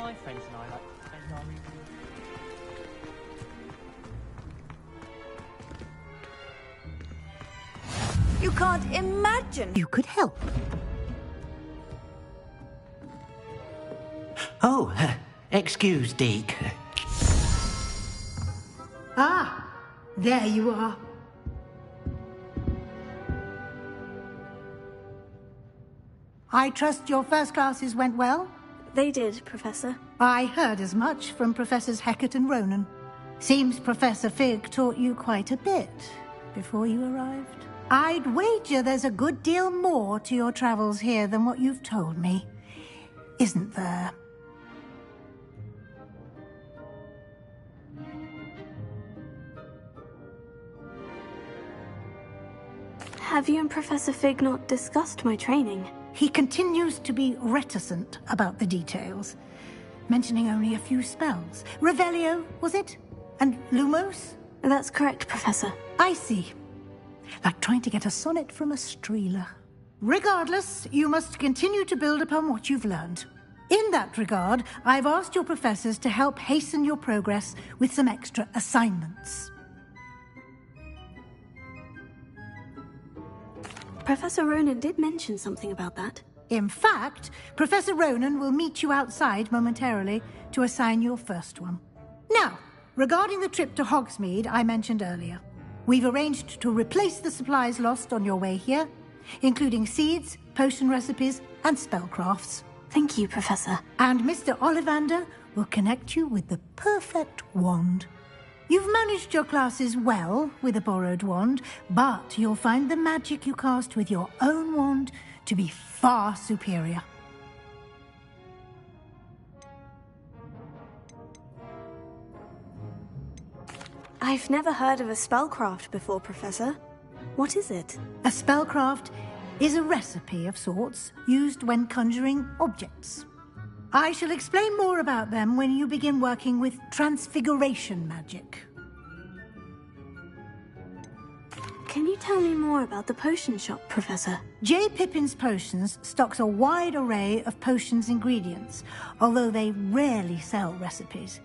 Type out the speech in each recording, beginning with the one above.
My friends and I like to spend our evenings. You can't imagine you could help. Oh, excuse, Deke. Ah, there you are. I trust your first classes went well? They did, Professor. I heard as much from Professors Hecat and Ronan. Seems Professor Fig taught you quite a bit before you arrived. I'd wager there's a good deal more to your travels here than what you've told me. Isn't there? Have you and Professor Fig not discussed my training? He continues to be reticent about the details, mentioning only a few spells. Revelio, was it? And Lumos? That's correct, Professor. I see. Like trying to get a sonnet from a streeler. Regardless, you must continue to build upon what you've learned. In that regard, I've asked your professors to help hasten your progress with some extra assignments. Professor Ronan did mention something about that. In fact, Professor Ronan will meet you outside momentarily to assign your first one. Now, regarding the trip to Hogsmeade I mentioned earlier, we've arranged to replace the supplies lost on your way here, including seeds, potion recipes, and spellcrafts. Thank you, Professor. And Mr. Ollivander will connect you with the perfect wand. You've managed your classes well with a borrowed wand, but you'll find the magic you cast with your own wand to be far superior. I've never heard of a spellcraft before, Professor. What is it? A spellcraft is a recipe of sorts used when conjuring objects. I shall explain more about them when you begin working with transfiguration magic. Can you tell me more about the potion shop, Professor? J. Pippin's Potions stocks a wide array of potions ingredients, although they rarely sell recipes.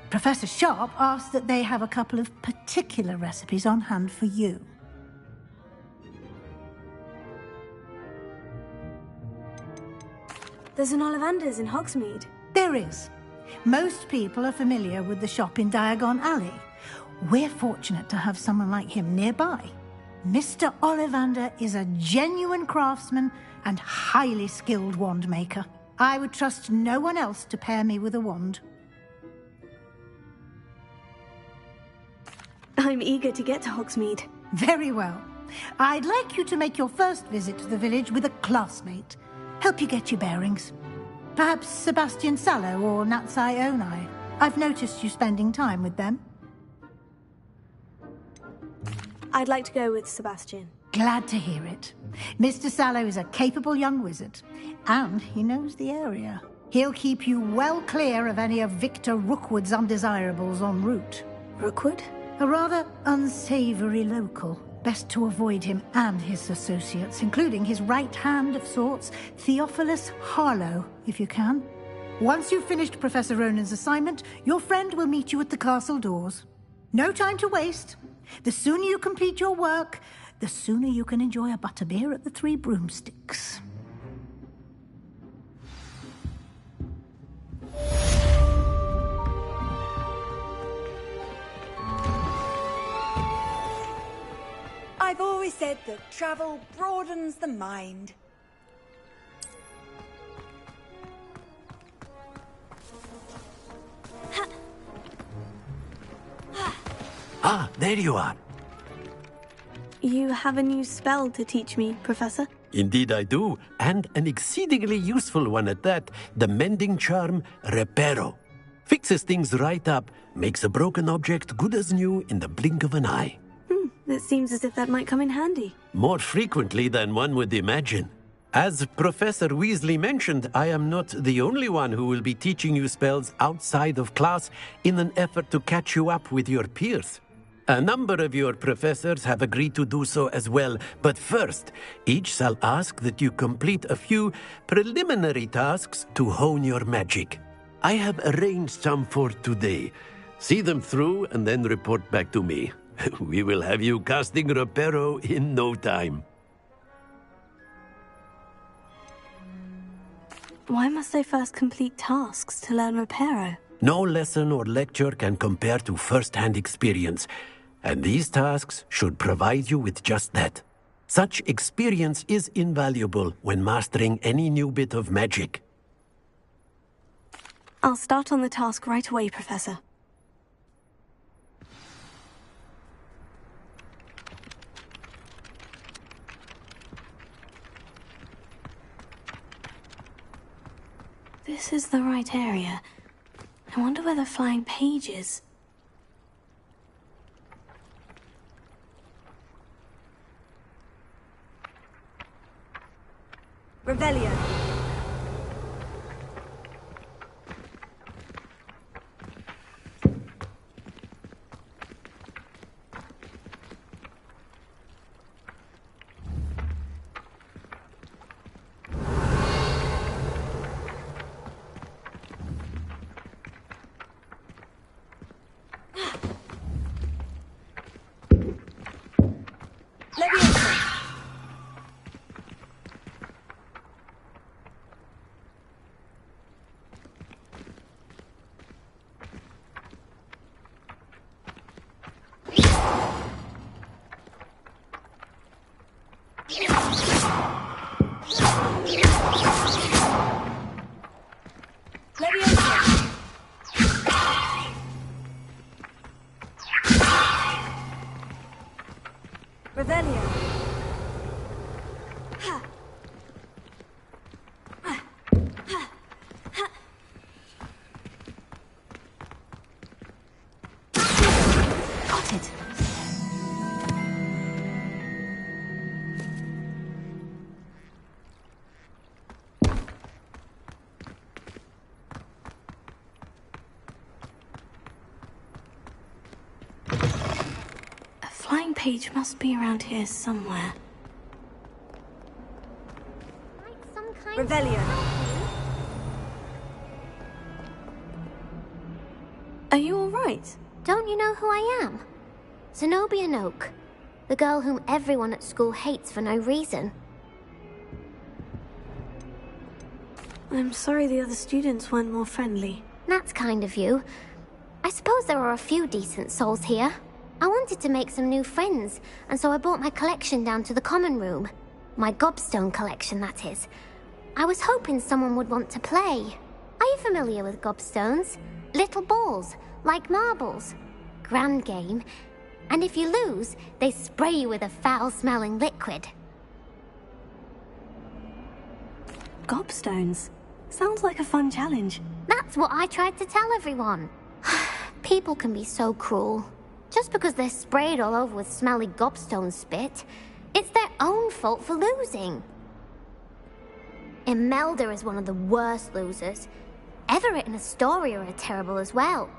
Professor Sharp asked that they have a couple of particular recipes on hand for you. There's an Ollivander's in Hogsmeade. There is. Most people are familiar with the shop in Diagon Alley. We're fortunate to have someone like him nearby. Mr. Ollivander is a genuine craftsman and highly skilled wand maker. I would trust no one else to pair me with a wand. I'm eager to get to Hogsmeade. Very well. I'd like you to make your first visit to the village with a classmate. Help you get your bearings. Perhaps Sebastian Sallow or Natsai Onai. I've noticed you spending time with them. I'd like to go with Sebastian. Glad to hear it. Mr. Sallow is a capable young wizard, and he knows the area. He'll keep you well clear of any of Victor Rookwood's undesirables en route. Rookwood? A rather unsavory local. Best to avoid him and his associates, including his right hand of sorts, Theophilus Harlow, if you can. Once you've finished Professor Ronan's assignment, your friend will meet you at the castle doors. No time to waste. The sooner you complete your work, the sooner you can enjoy a butterbeer at the Three Broomsticks. I've always said that travel broadens the mind. Ah, there you are. You have a new spell to teach me, Professor? Indeed I do, and an exceedingly useful one at that. The mending charm, Reparo. Fixes things right up, makes a broken object good as new in the blink of an eye. It seems as if that might come in handy. More frequently than one would imagine. As Professor Weasley mentioned, I am not the only one who will be teaching you spells outside of class in an effort to catch you up with your peers. A number of your professors have agreed to do so as well, but first, each shall ask that you complete a few preliminary tasks to hone your magic. I have arranged some for today. See them through and then report back to me. We will have you casting Reparo in no time. Why must I first complete tasks to learn Reparo? No lesson or lecture can compare to first-hand experience, and these tasks should provide you with just that. Such experience is invaluable when mastering any new bit of magic. I'll start on the task right away, Professor. This is the right area. I wonder where the flying page is. Revelio. Revelio. Got it. Flying page must be around here somewhere. Revelio. Are you all right? Don't you know who I am? Zenobia Noak, the girl whom everyone at school hates for no reason. I'm sorry the other students weren't more friendly. That's kind of you. I suppose there are a few decent souls here. I wanted to make some new friends, and so I brought my collection down to the common room. My gobstone collection, that is. I was hoping someone would want to play. Are you familiar with gobstones? Little balls, like marbles. Grand game. And if you lose, they spray you with a foul-smelling liquid. Gobstones. Sounds like a fun challenge. That's what I tried to tell everyone. People can be so cruel. Just because they're sprayed all over with smelly gobstone spit, it's their own fault for losing. Imelda is one of the worst losers. Everett and Astoria are terrible as well.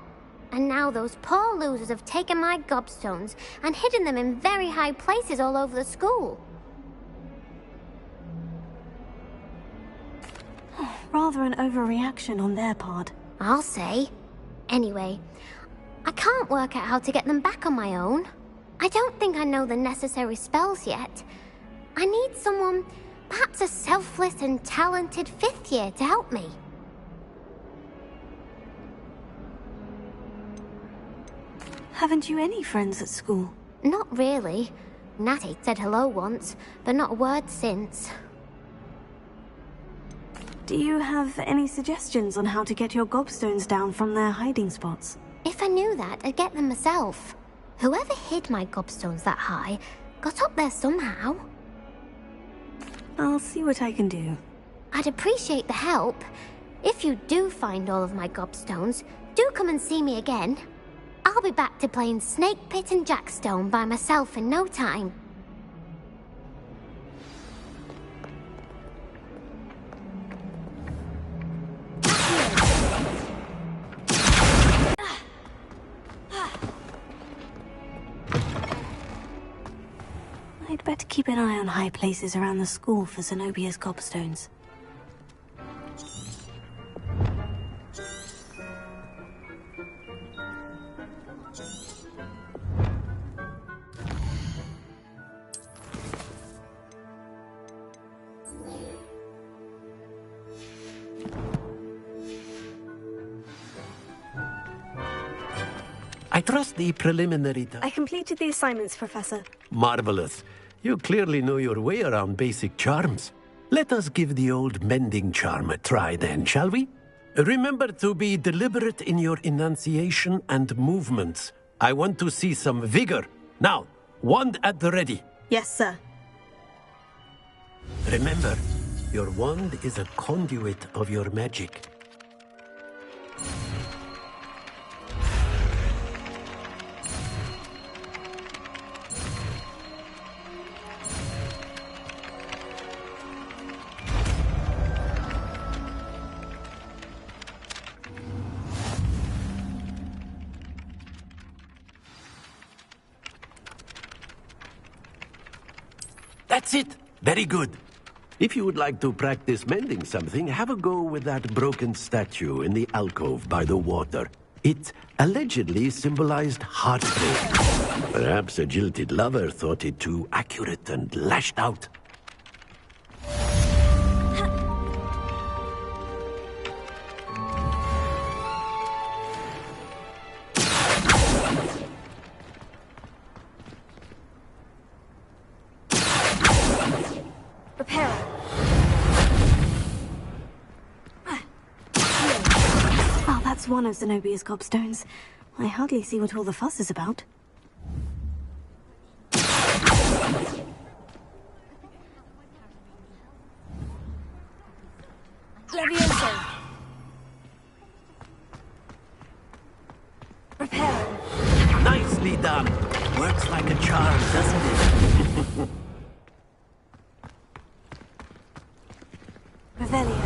And now those poor losers have taken my gobstones and hidden them in very high places all over the school. Rather an overreaction on their part. I'll say. Anyway, I can't work out how to get them back on my own. I don't think I know the necessary spells yet. I need someone, perhaps a selfless and talented 5th year to help me. Haven't you any friends at school? Not really. Natty said hello once, but not a word since. Do you have any suggestions on how to get your gobstones down from their hiding spots? If I knew that, I'd get them myself. Whoever hid my gobstones that high got up there somehow. I'll see what I can do. I'd appreciate the help. If you do find all of my gobstones, do come and see me again. I'll be back to playing Snake Pit and Jackstone by myself in no time. I'd better keep an eye on high places around the school for Zenobia's gobstones. I trust the preliminary... I completed the assignments, Professor. Marvelous. You clearly know your way around basic charms. Let us give the old mending charm a try then, shall we? Remember to be deliberate in your enunciation and movements. I want to see some vigor. Now, wand at the ready. Yes, sir. Remember, your wand is a conduit of your magic. That's it! Very good. If you would like to practice mending something, have a go with that broken statue in the alcove by the water. It allegedly symbolized heartbreak. Perhaps a jilted lover thought it too accurate and lashed out. One of Zenobia's gobstones. I hardly see what all the fuss is about. Levioso! Prepare! Nicely done! Works like a charm, doesn't it? Revelio.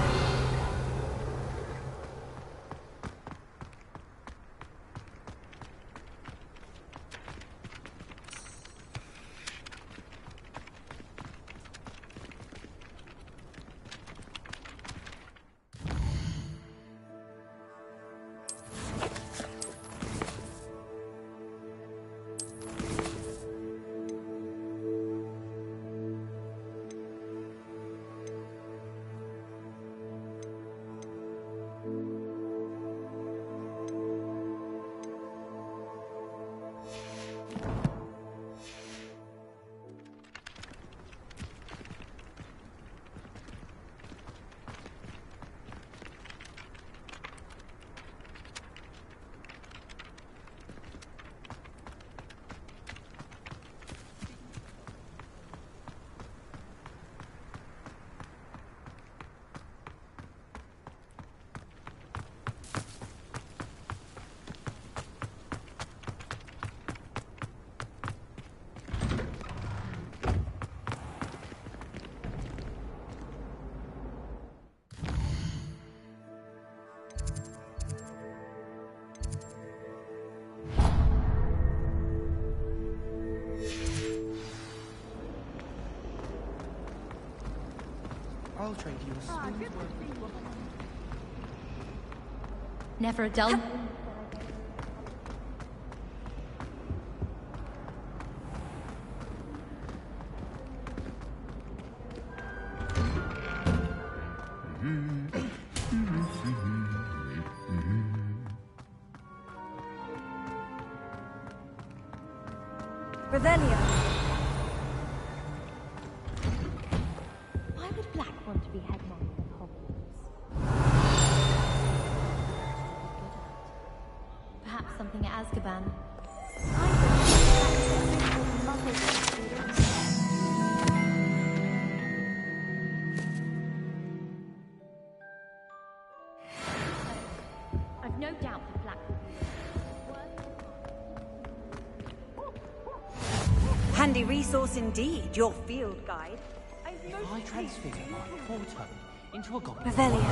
I'll trade you a smooth word. Never a dull... Revelio! Why would Black want to be headmaster of Hogwarts? Perhaps something at Azkaban. I've no doubt that Black will be Handy resource indeed, your field guide. If I transfigure my portal into a goblin... Revelio.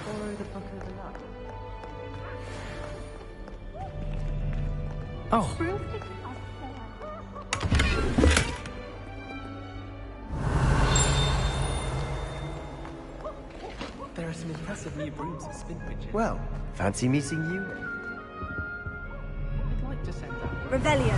Borrow the book of the luck. Oh. There are some impressive new brooms at Spinbridge. Well, fancy meeting you? I'd like to send out... Revelio.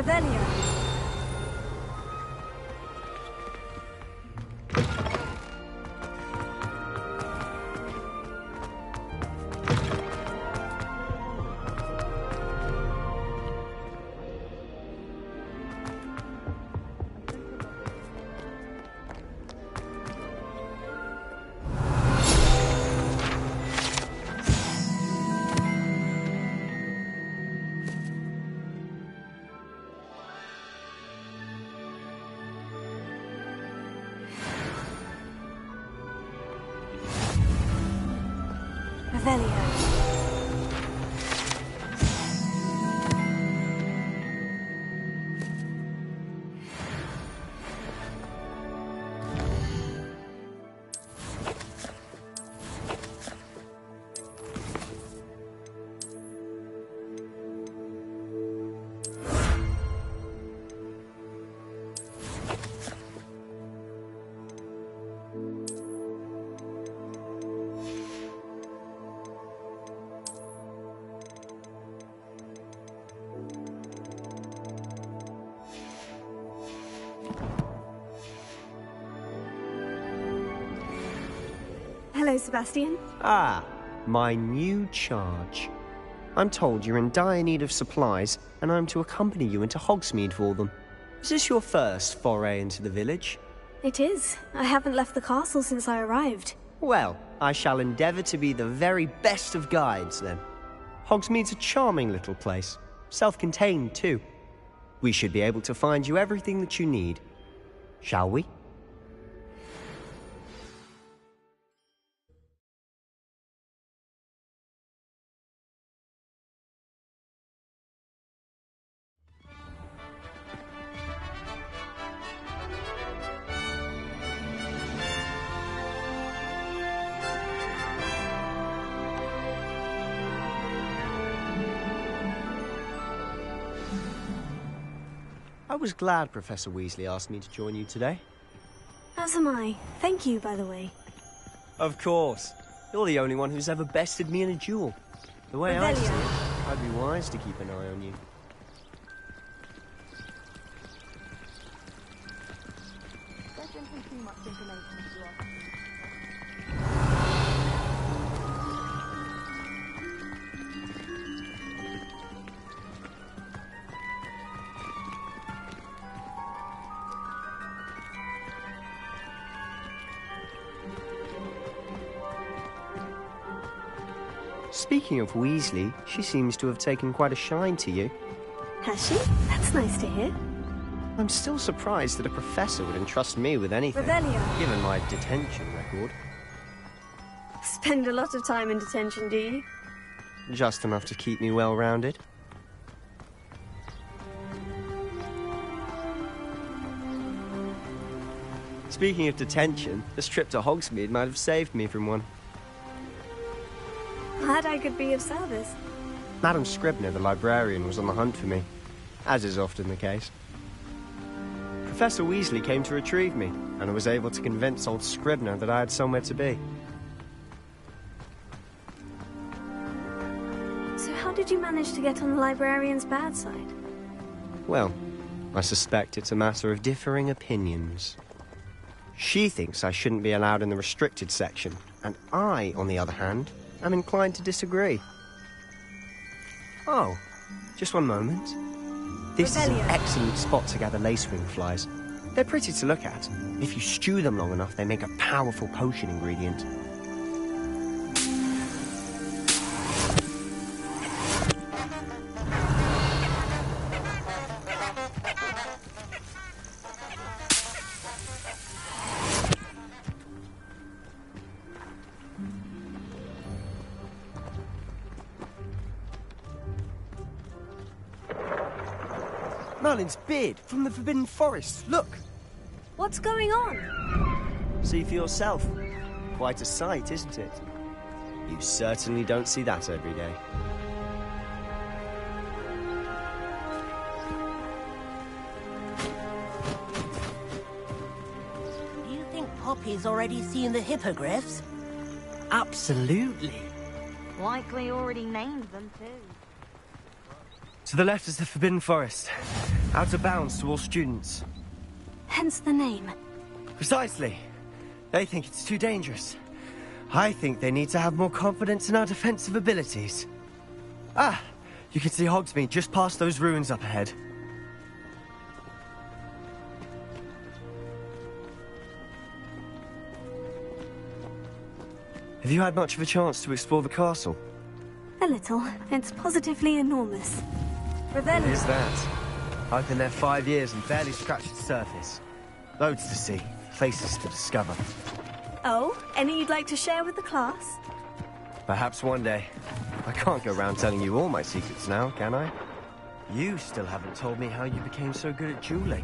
Revelio. Revelio. Hello, Sebastian. Ah, my new charge. I'm told you're in dire need of supplies, and I'm to accompany you into Hogsmeade for them. Is this your first foray into the village? It is. I haven't left the castle since I arrived. Well, I shall endeavour to be the very best of guides, then. Hogsmeade's a charming little place. Self-contained, too. We should be able to find you everything that you need. Shall we? I was glad Professor Weasley asked me to join you today. As am I. Thank you, by the way. Of course. You're the only one who's ever bested me in a duel. The way I see it, I'd be wise to keep an eye on you. Speaking of Weasley, she seems to have taken quite a shine to you. Has she? That's nice to hear. I'm still surprised that a professor would entrust me with anything, Revelio. given my detention record. Spend a lot of time in detention, do you? Just enough to keep me well-rounded. Speaking of detention, this trip to Hogsmeade might have saved me from one. Glad I could be of service. Madam Scribner, the librarian, was on the hunt for me, as is often the case. Professor Weasley came to retrieve me, and I was able to convince old Scribner that I had somewhere to be. So how did you manage to get on the librarian's bad side? Well, I suspect it's a matter of differing opinions. She thinks I shouldn't be allowed in the restricted section, and I, on the other hand, am inclined to disagree. Oh, just one moment. This is an excellent spot to gather lacewing flies. They're pretty to look at. If you stew them long enough, they make a powerful potion ingredient. Merlin's beard from the Forbidden Forest. Look! What's going on? See for yourself. Quite a sight, isn't it? You certainly don't see that every day. Do you think Poppy's already seen the hippogriffs? Absolutely. Likely already named them too. To the left is the Forbidden Forest. Out of bounds to all students. Hence the name. Precisely. They think it's too dangerous. I think they need to have more confidence in our defensive abilities. Ah, you can see Hogsmeade just past those ruins up ahead. Have you had much of a chance to explore the castle? A little. It's positively enormous. Revelio. Is that? I've been there 5 years and barely scratched the surface. Loads to see, places to discover. Oh, any you'd like to share with the class? Perhaps one day. I can't go around telling you all my secrets now, can I? You still haven't told me how you became so good at dueling.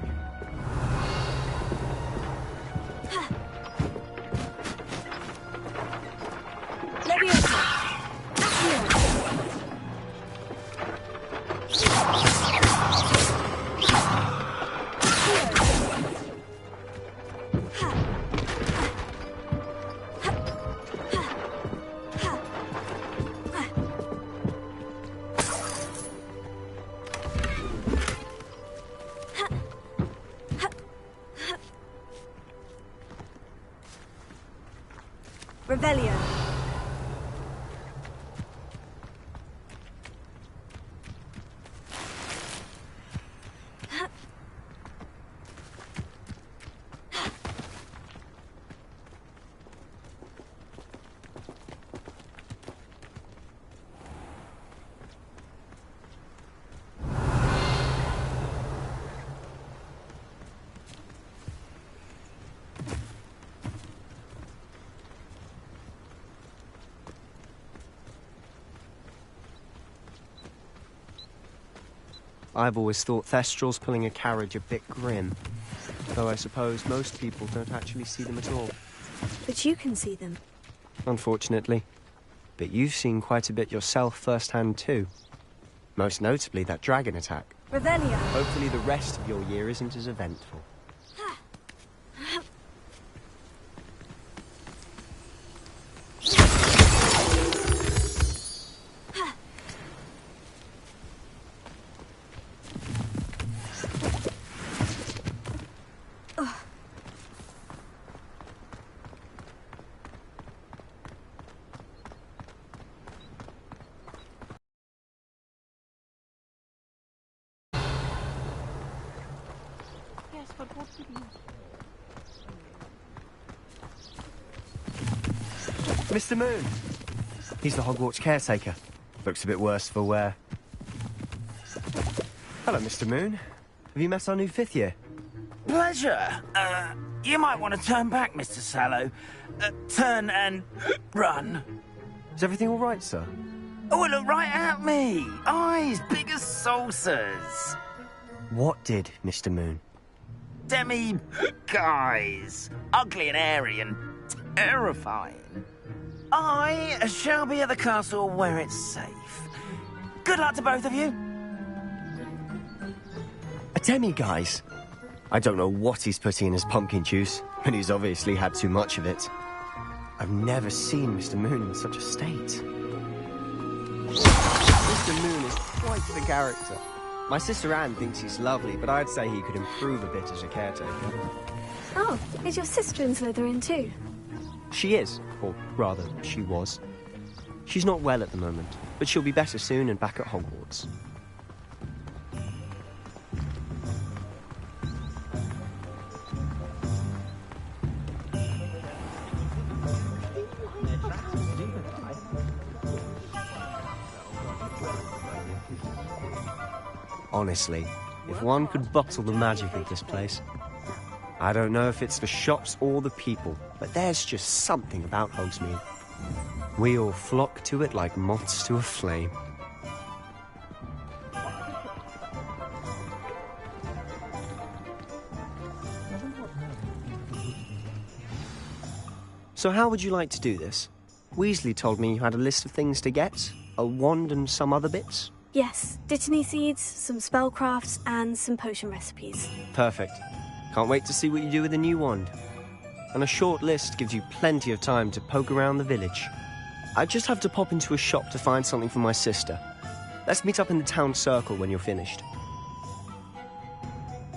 Revelio. I've always thought Thestrals pulling a carriage a bit grim. Though I suppose most people don't actually see them at all. But you can see them. Unfortunately. But you've seen quite a bit yourself firsthand too. Most notably that dragon attack. Revelio. Hopefully the rest of your year isn't as eventful. Mr. Moon! He's the Hogwarts caretaker. Looks a bit worse for wear. Hello, Mr. Moon. Have you met our new 5th year? Pleasure. You might want to turn back, Mr. Sallow. Turn and run. Is everything all right, sir? Oh, look right at me. Eyes big as saucers. What did, Mr. Moon? Guys. Ugly and airy and terrifying. I shall be at the castle where it's safe. Good luck to both of you. A demi-guise? I don't know what he's putting in his pumpkin juice, but he's obviously had too much of it. I've never seen Mr. Moon in such a state. Mr. Moon is quite the character. My sister Anne thinks he's lovely, but I'd say he could improve a bit as a caretaker. Oh, is your sister in Slytherin too? She is, or rather, she was. She's not well at the moment, but she'll be better soon and back at Hogwarts. Honestly, if one could bottle the magic of this place. I don't know if it's the shops or the people, but there's just something about Hogsmeade. We all flock to it like moths to a flame. So how would you like to do this? Weasley told me you had a list of things to get, a wand and some other bits. Yes, Dittany seeds, some spellcrafts, and some potion recipes. Perfect. Can't wait to see what you do with the new wand. And a short list gives you plenty of time to poke around the village. I just have to pop into a shop to find something for my sister. Let's meet up in the town circle when you're finished.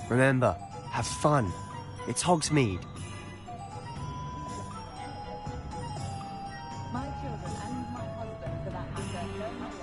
Remember, have fun. It's Hogsmeade. My children and my husband, for that matter, know my way.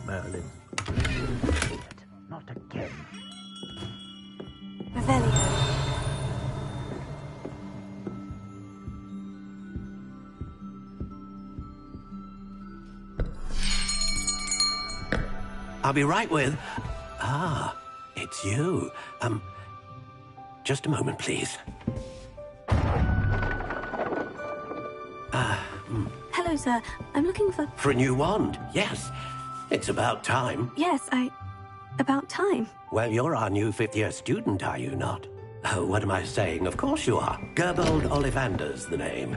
Merlin. Not again. Revelio. I'll be right with... Ah, it's you. Just a moment, please. Hello, sir. I'm looking for... For a new wand, yes. It's about time. Yes, about time. Well, you're our new fifth-year student, are you not? Oh, what am I saying? Of course you are. Gerbold Ollivander's the name.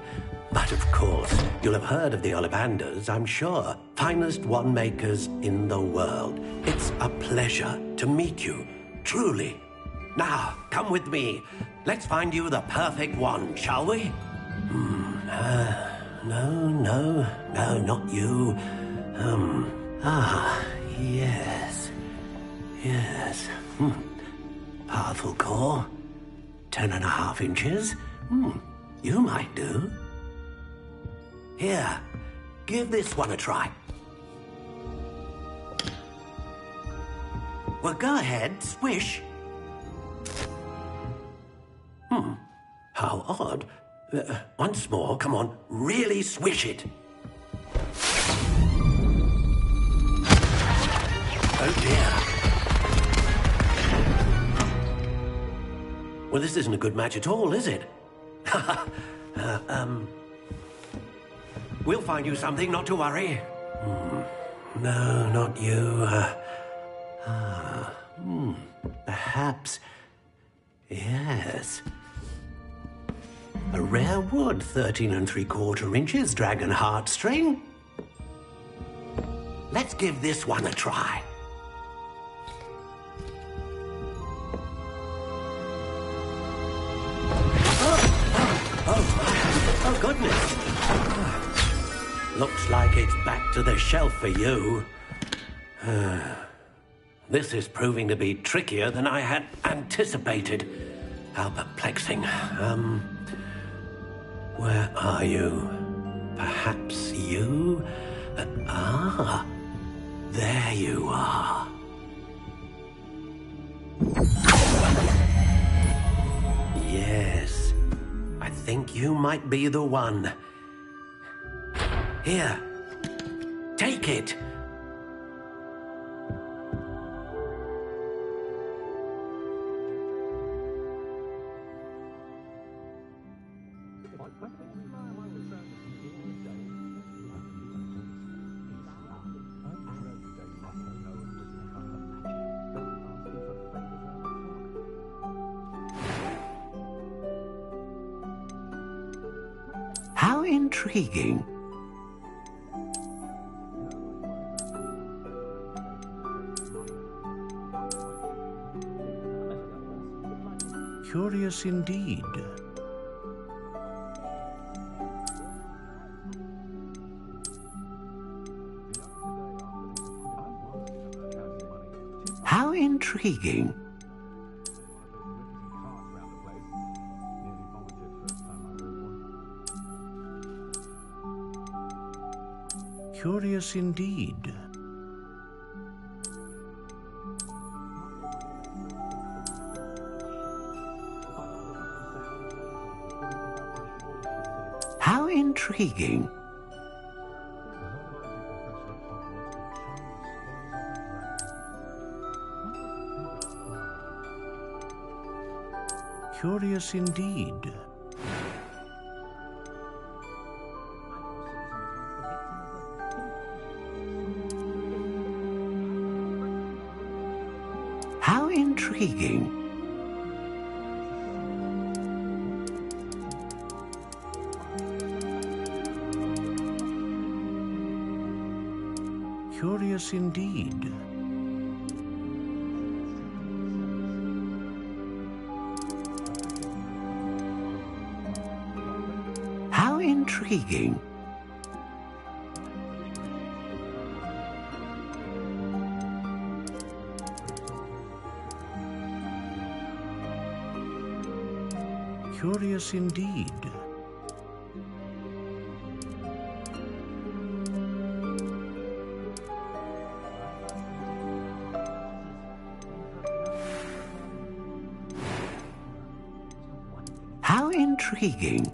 But of course, you'll have heard of the Ollivanders, I'm sure. Finest wand makers in the world. It's a pleasure to meet you, truly. Now, come with me. Let's find you the perfect wand, shall we? No, not you. Yes. Powerful core. 10.5 inches. You might do. Here, give this one a try. Well, go ahead, swish. How odd. Once more, come on, really swish it. Oh dear. Well, this isn't a good match at all, is it? We'll find you something, not to worry. No, not you. Perhaps... Yes. A rare wood, 13 3/4 inches, dragon heartstring. Let's give this one a try. Oh, goodness. Looks like it's back to the shelf for you. This is proving to be trickier than I had anticipated. How perplexing. Where are you? Perhaps you? There you are. Yes, I think you might be the one. Here, take it. How intriguing. Curious indeed. How intriguing. Curious indeed. How intriguing. Curious indeed. intriguing. Curious indeed. How intriguing. Curious indeed. How intriguing.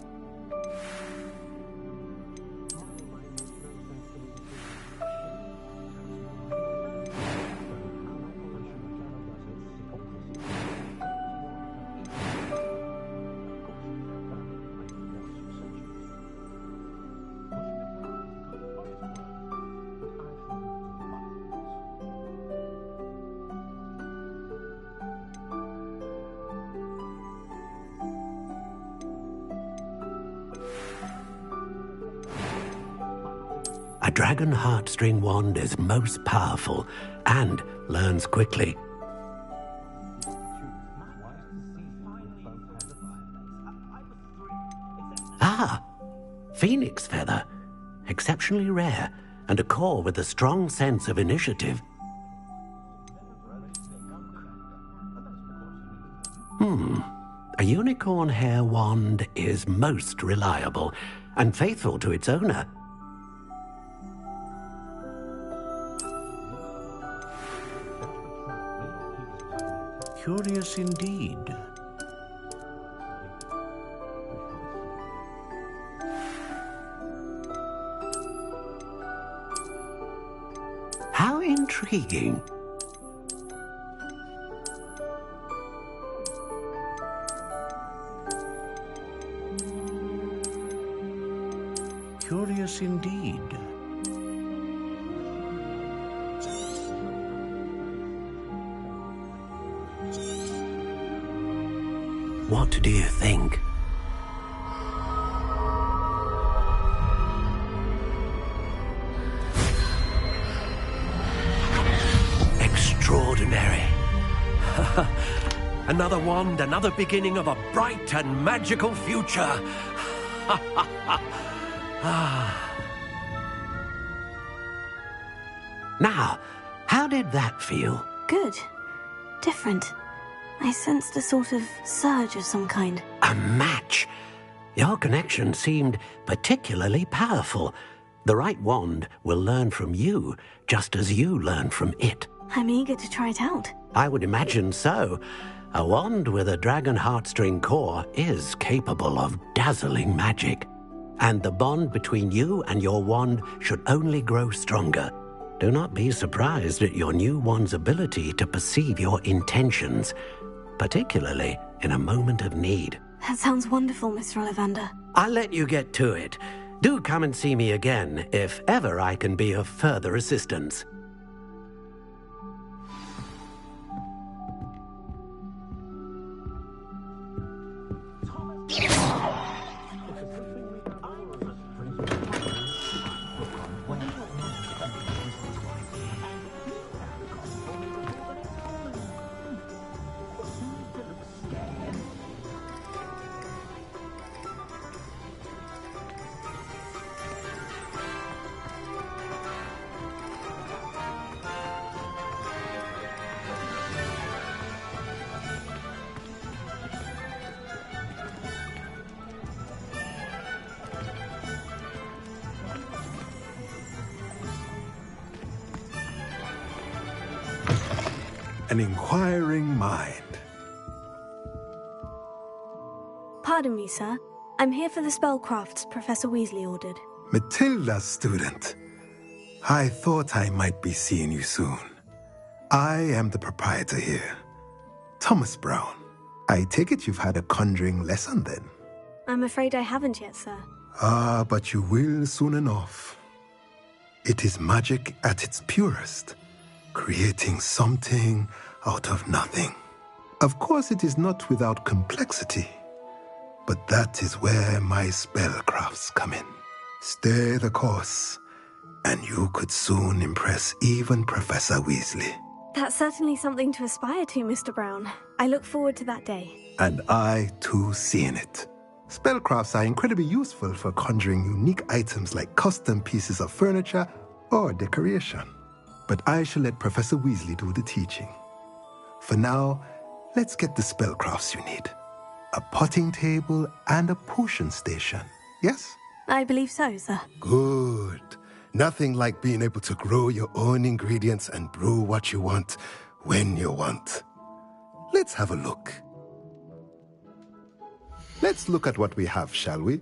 A dragon heartstring wand is most powerful and learns quickly. Ah, phoenix feather. Exceptionally rare, and a core with a strong sense of initiative. A unicorn hair wand is most reliable and faithful to its owner. Curious indeed. How intriguing. Curious indeed. What do you think? Extraordinary. Another wand, another beginning of a bright and magical future. Now, how did that feel? Good. Different. I sensed a sort of surge of some kind. A match. Your connection seemed particularly powerful. The right wand will learn from you, just as you learn from it. I'm eager to try it out. I would imagine so. A wand with a dragon heartstring core is capable of dazzling magic. And the bond between you and your wand should only grow stronger. Do not be surprised at your new wand's ability to perceive your intentions, particularly in a moment of need. That sounds wonderful, Mr. Ollivander. I'll let you get to it. Do come and see me again if ever I can be of further assistance. An inquiring mind. Pardon me, sir. I'm here for the spellcrafts Professor Weasley ordered. Matilda's student. I thought I might be seeing you soon. I am the proprietor here, Thomas Brown. I take it you've had a conjuring lesson then? I'm afraid I haven't yet, sir. Ah, but you will soon enough. It is magic at its purest, creating something out of nothing. Of course, it is not without complexity, but that is where my spellcrafts come in. Stay the course, and you could soon impress even Professor Weasley. That's certainly something to aspire to, Mr. Brown. I look forward to that day. And I, too, seeing it. Spellcrafts are incredibly useful for conjuring unique items like custom pieces of furniture or decoration. But I shall let Professor Weasley do the teaching. For now, let's get the spellcrafts you need. A potting table and a potion station, yes? I believe so, sir. Good. Nothing like being able to grow your own ingredients and brew what you want when you want. Let's have a look. Let's look at what we have, shall we?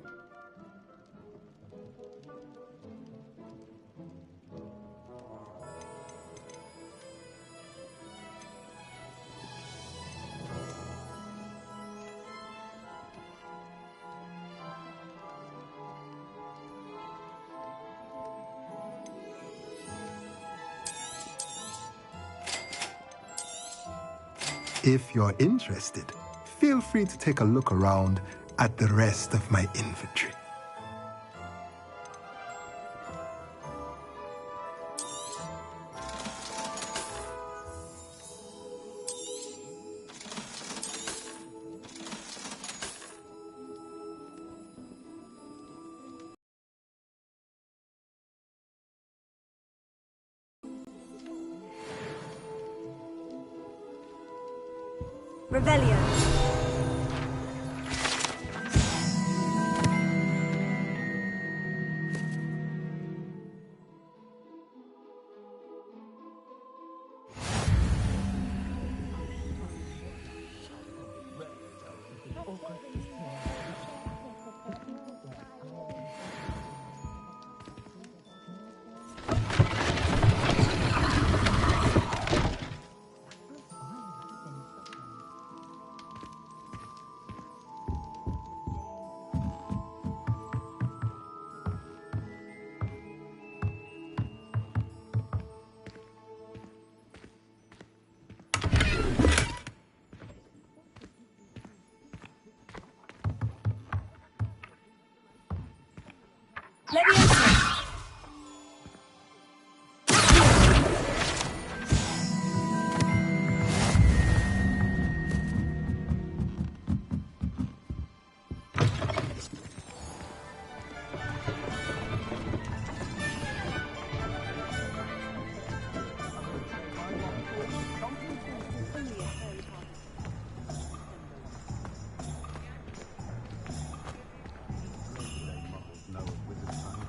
If you're interested, feel free to take a look around at the rest of my inventory. Revelio.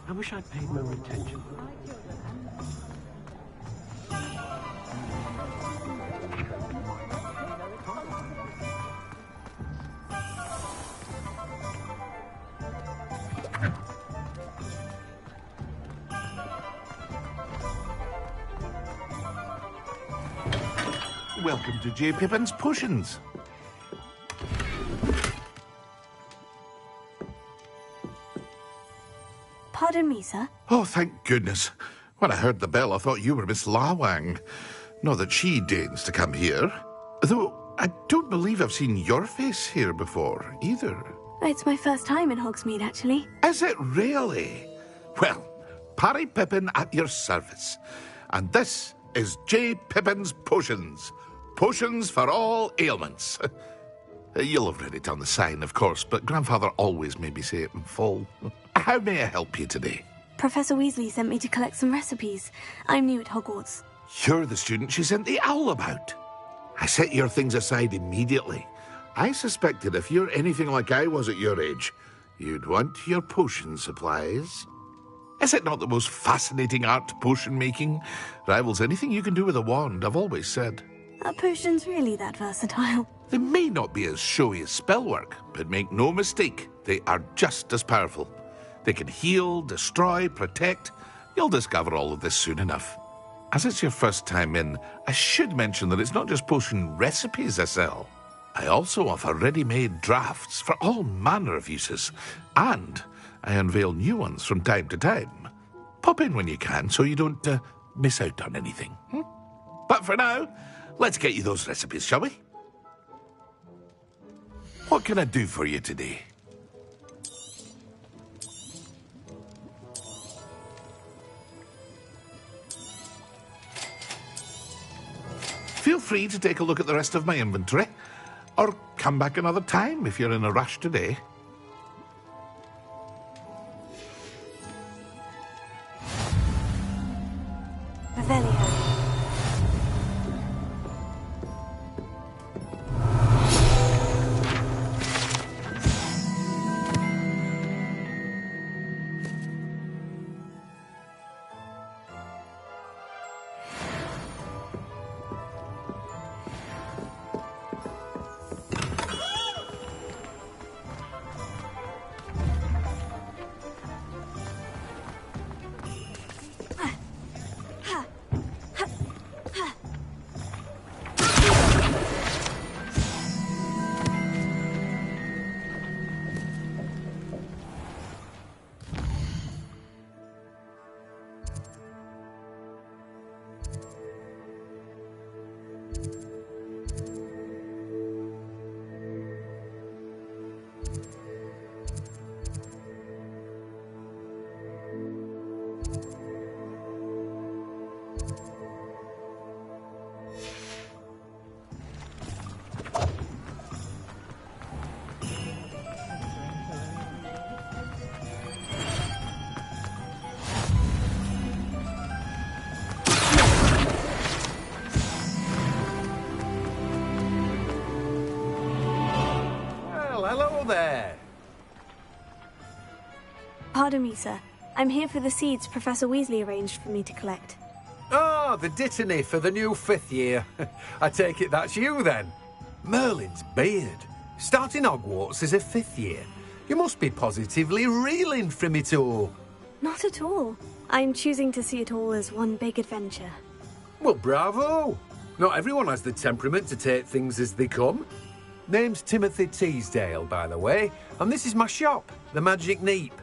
I wish I'd paid more attention. Welcome to J. Pippin's Potions. Pardon me, sir. Oh, thank goodness. When I heard the bell, I thought you were Miss Lawang. Not that she deigns to come here. Though I don't believe I've seen your face here before, either. It's my first time in Hogsmeade, actually. Is it really? Well, Parry Pippin at your service. And this is J. Pippin's Potions. Potions for all ailments. You'll have read it on the sign, of course, but Grandfather always made me say it in full. How may I help you today? Professor Weasley sent me to collect some recipes. I'm new at Hogwarts. You're the student she sent the owl about. I set your things aside immediately. I suspected if you're anything like I was at your age, you'd want your potion supplies. Is it not the most fascinating art, potion making? Rivals anything you can do with a wand, I've always said. Are potions really that versatile? They may not be as showy as spellwork, but make no mistake, they are just as powerful. They can heal, destroy, protect. You'll discover all of this soon enough. As it's your first time in, I should mention that it's not just potion recipes I sell. I also offer ready-made drafts for all manner of uses, and I unveil new ones from time to time. Pop in when you can so you don't miss out on anything. But for now, Let's get you those recipes, shall we? What can I do for you today? Feel free to take a look at the rest of my inventory, or come back another time if you're in a rush today. Revelio. There. Pardon me, sir. I'm here for the seeds Professor Weasley arranged for me to collect. Oh, the dittany for the new 5th year. I take it that's you, then. Merlin's beard. Starting Hogwarts as a 5th year. You must be positively reeling from it all. Not at all. I'm choosing to see it all as one big adventure. Well, bravo. Not everyone has the temperament to take things as they come. Name's Timothy Teasdale, by the way, and this is my shop, the Magic Neep.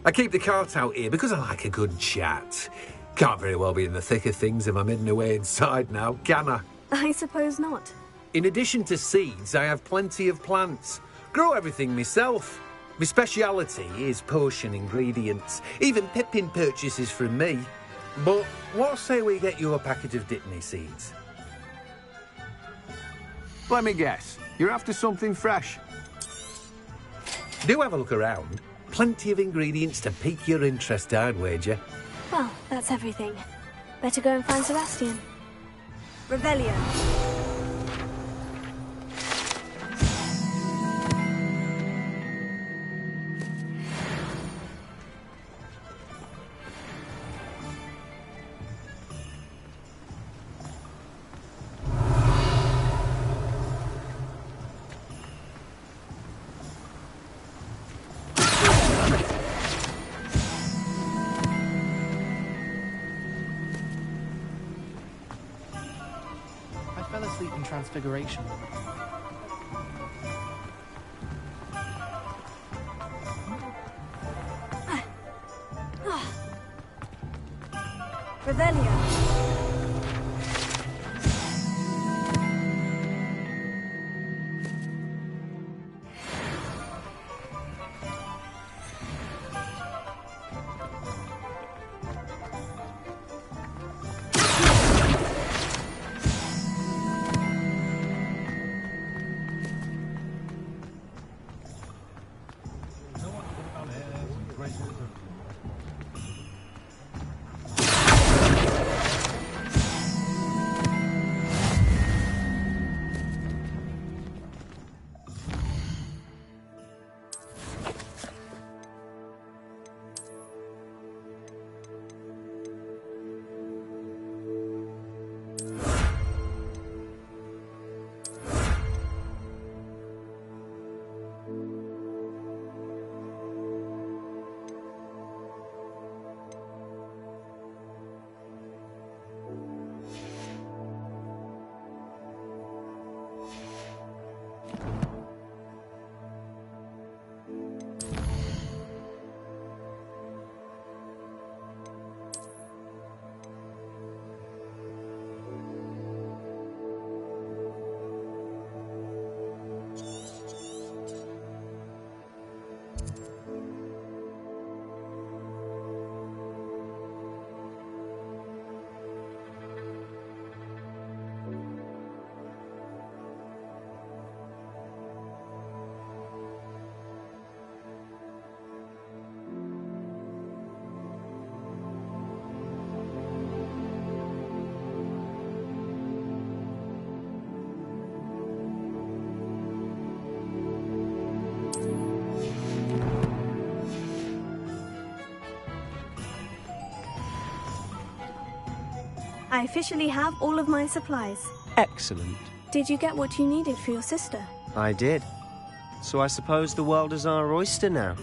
I keep the cart out here because I like a good chat. Can't very well be in the thick of things if I'm hidden away inside now, can I? I suppose not. In addition to seeds, I have plenty of plants. Grow everything myself. My speciality is potion ingredients. Even Pippin purchases from me. But what say we get you a packet of Dittany seeds? Let me guess. You're after something fresh. Do have a look around. Plenty of ingredients to pique your interest, I'd wager. Well, that's everything. Better go and find Sebastian. Revelio. Transfiguration. Revelio. I officially have all of my supplies. Excellent. Did you get what you needed for your sister? I did. So I suppose the world is our oyster now.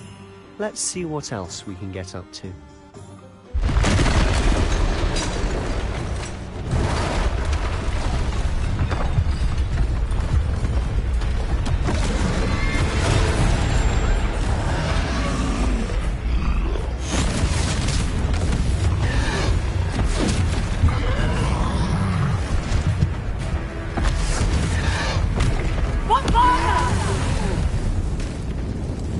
Let's see what else we can get up to.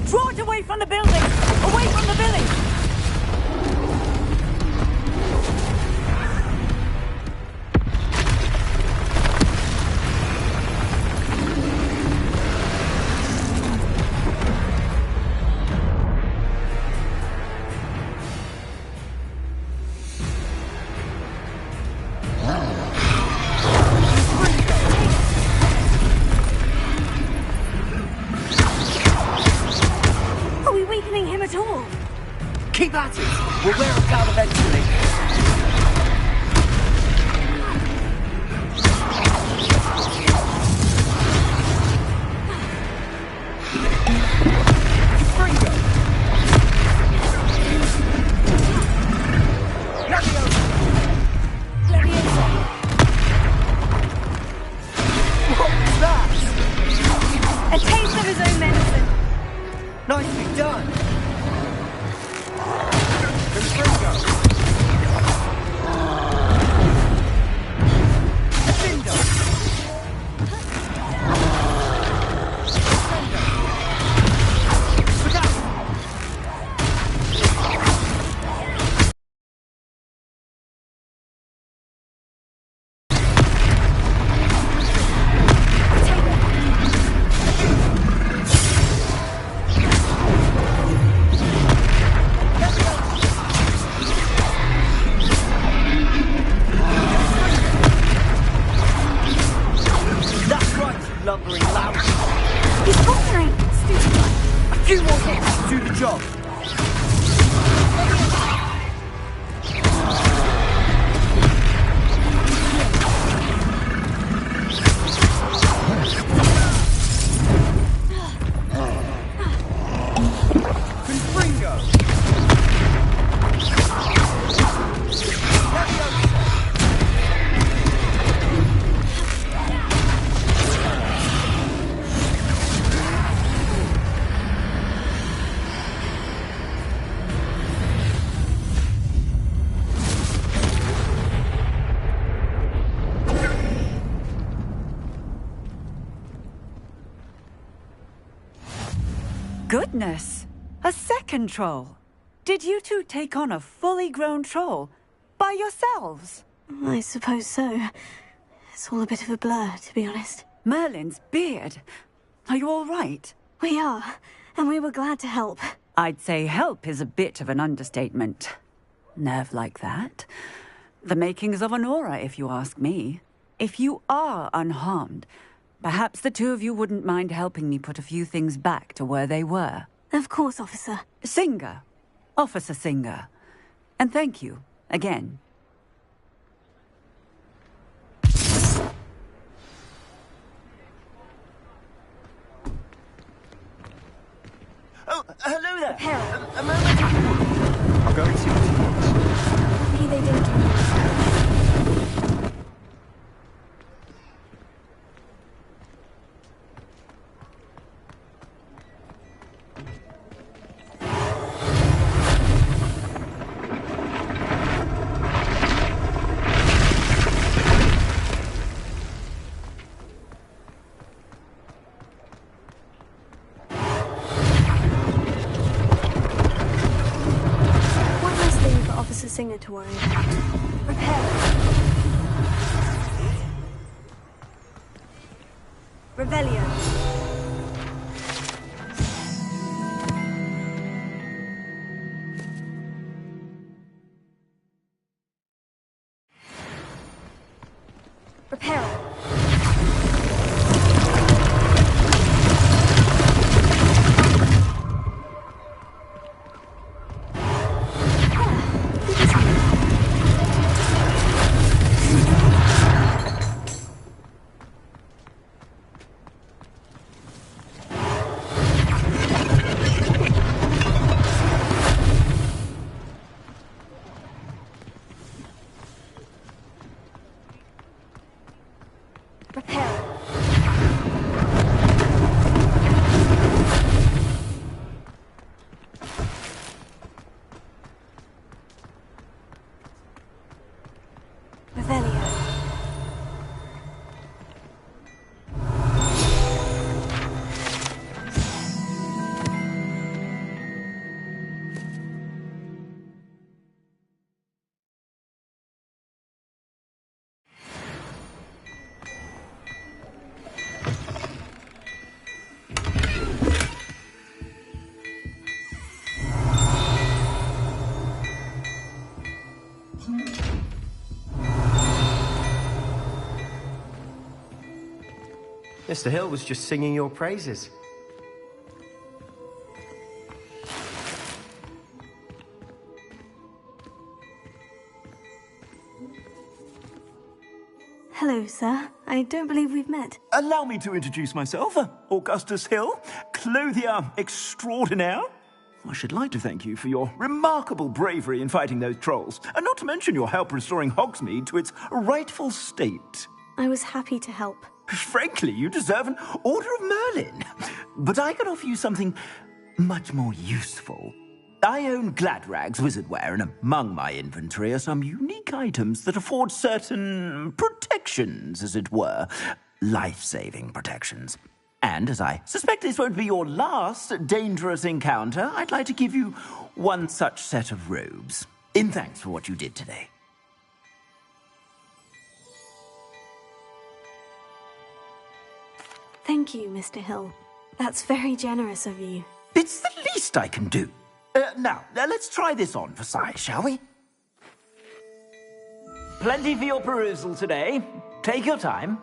Draw it away from the building! Away from the village! Are we weakening him at all? Keep at it! We'll wear him down eventually. What was that? A taste of his own medicine. Nicely done. That's right, lumbering loud. He's faltering. A few more hits to do the job. Confringo. Goodness! A second troll! Did you two take on a fully grown troll? By yourselves? I suppose so. It's all a bit of a blur, to be honest. Merlin's beard. Are you all right? We are, and we were glad to help. I'd say help is a bit of an understatement. Nerve like that. The makings of an aura, if you ask me. If you are unharmed, perhaps the two of you wouldn't mind helping me put a few things back to where they were. Of course, officer. Singer. Officer Singer. And thank you, again. Oh, hello there. Harold. A moment. I'll go and see what he wants. Maybe they didn't do Officer Singer to worry about. Repair. Revelio. Repair. Repair. Revelio. Mr. Hill was just singing your praises. Hello, sir. I don't believe we've met. Allow me to introduce myself, Augustus Hill, clothier extraordinaire. I should like to thank you for your remarkable bravery in fighting those trolls, and not to mention your help restoring Hogsmeade to its rightful state. I was happy to help. Frankly, you deserve an Order of Merlin. But I can offer you something much more useful. I own Gladrag's wizardware, and among my inventory are some unique items that afford certain protections, as it were. Life-saving protections. And as I suspect this won't be your last dangerous encounter, I'd like to give you one such set of robes, in thanks for what you did today. Thank you, Mr. Hill. That's very generous of you. It's the least I can do. Now, let's try this on for size, shall we? Plenty for your perusal today. Take your time.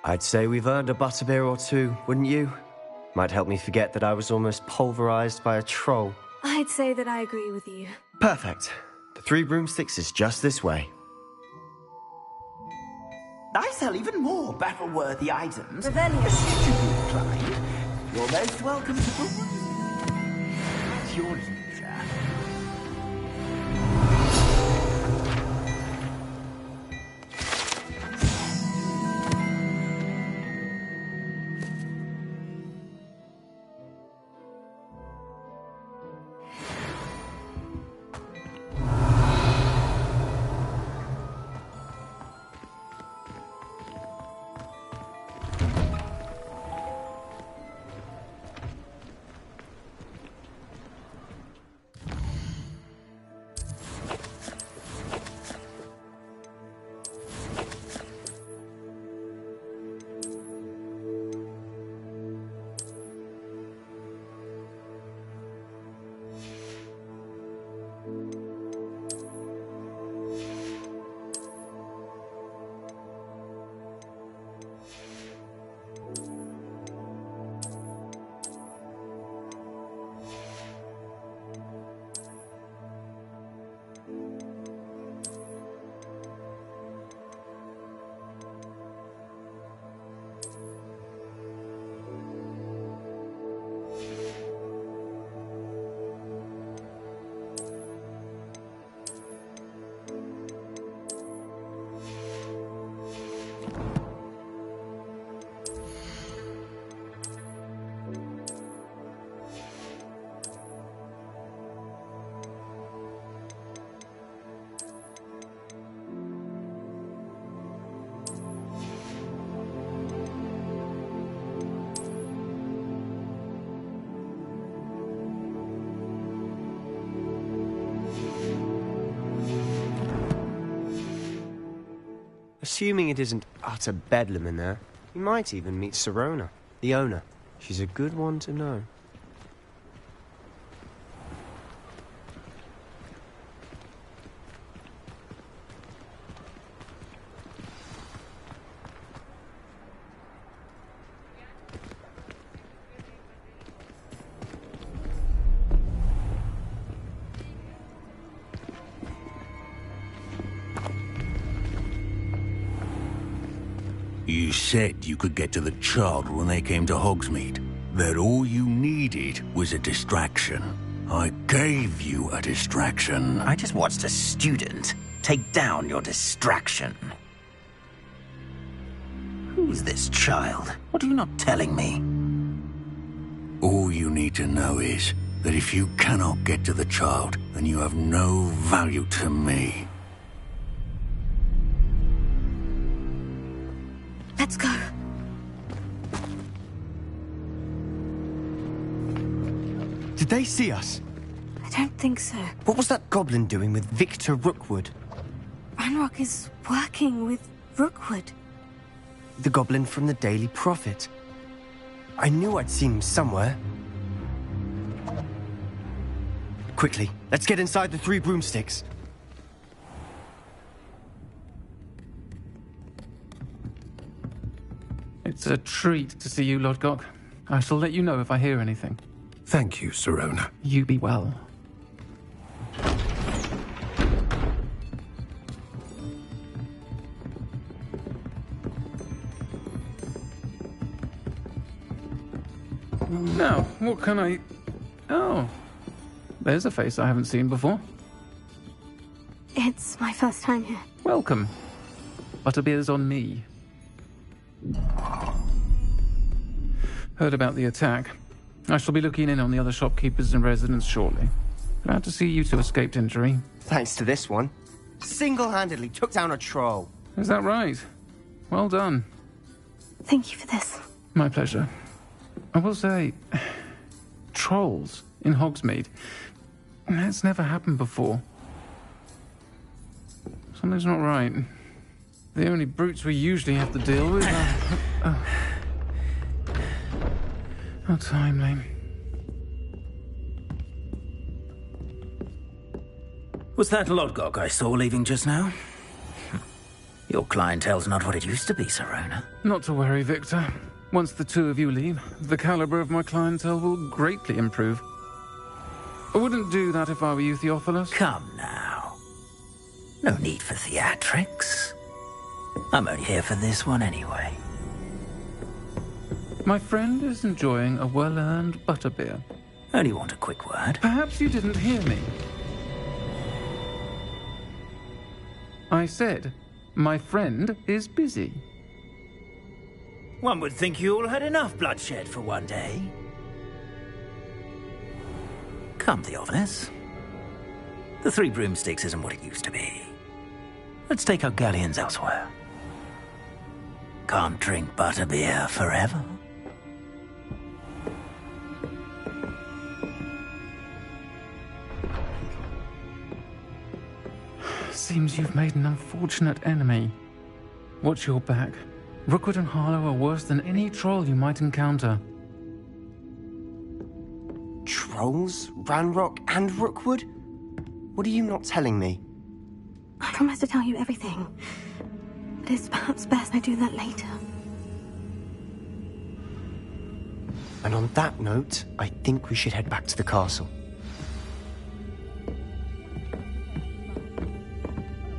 I'd say we've earned a butterbeer or two, wouldn't you? Might help me forget that I was almost pulverized by a troll. I'd say that I agree with you. Perfect. The 3 broomsticks is just this way. I sell even more battle-worthy items. Revelio. Should you be inclined, you're most welcome to peruse at your leisure. Assuming it isn't utter bedlam in there, You might even meet Sirona, the owner. She's a good one to know. You said you could get to the child when they came to Hogsmeade. That all you needed was a distraction. I gave you a distraction. I just watched a student take down your distraction. Who's this child? What are you not telling me? All you need to know is that if you cannot get to the child, then you have no value to me. Let's go. Did they see us? I don't think so. What was that goblin doing with Victor Rookwood? Ranrock is working with Rookwood. The goblin from the Daily Prophet. I knew I'd seen him somewhere. Quickly, let's get inside the 3 broomsticks. It's a treat to see you, Lodgok. I shall let you know if I hear anything. Thank you, Sirona. You be well. Now, what can I... Oh, there's a face I haven't seen before. It's my first time here. Welcome. Butterbeer's on me. Heard about the attack. I shall be looking in on the other shopkeepers and residents shortly. Glad to see you two escaped injury. Thanks to this one. Single-handedly took down a troll. Is that right? Well done. Thank you for this. My pleasure. I will say, trolls in Hogsmeade. That's never happened before. Something's not right. The only brutes we usually have to deal with are... How timely. Was that Lodgok I saw leaving just now? Your clientele's not what it used to be, Sirona. Not to worry, Victor. Once the two of you leave, the caliber of my clientele will greatly improve. I wouldn't do that if I were you, Theophilus. Come now. No need for theatrics. I'm only here for this one anyway. My friend is enjoying a well-earned butterbeer. Only want a quick word. Perhaps you didn't hear me. I said, my friend is busy. One would think you all had enough bloodshed for one day. Come, Theophilus. The 3 broomsticks isn't what it used to be. Let's take our galleons elsewhere. Can't drink butterbeer forever. Seems you've made an unfortunate enemy. Watch your back. Rookwood and Harlow are worse than any troll you might encounter. Trolls? Ranrock and Rookwood? What are you not telling me? I promise to tell you everything. But it's perhaps best I do that later. And on that note, I think we should head back to the castle.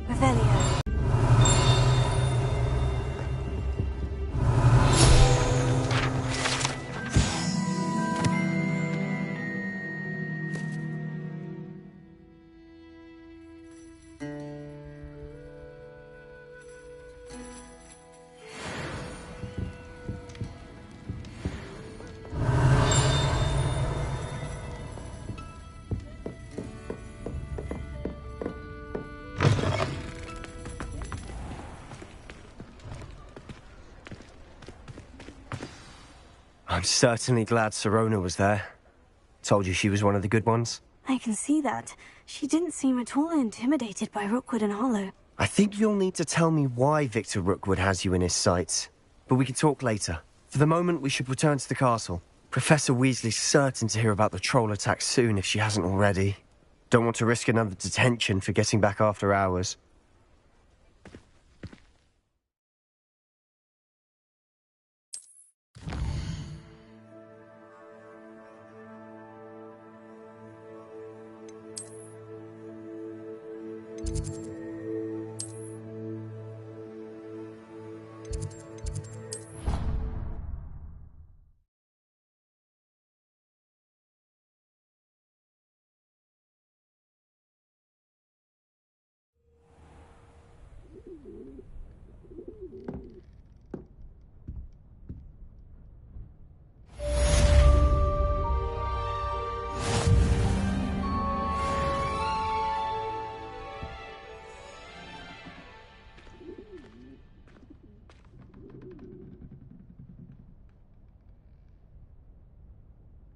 Revelio. I'm certainly glad Sirona was there. Told you she was one of the good ones. I can see that. She didn't seem at all intimidated by Rookwood and Harlow. I think you'll need to tell me why Victor Rookwood has you in his sights but we can talk later. For the moment, we should return to the castle. Professor Weasley's certain to hear about the troll attack soon if she hasn't already. Don't want to risk another detention for getting back after hours.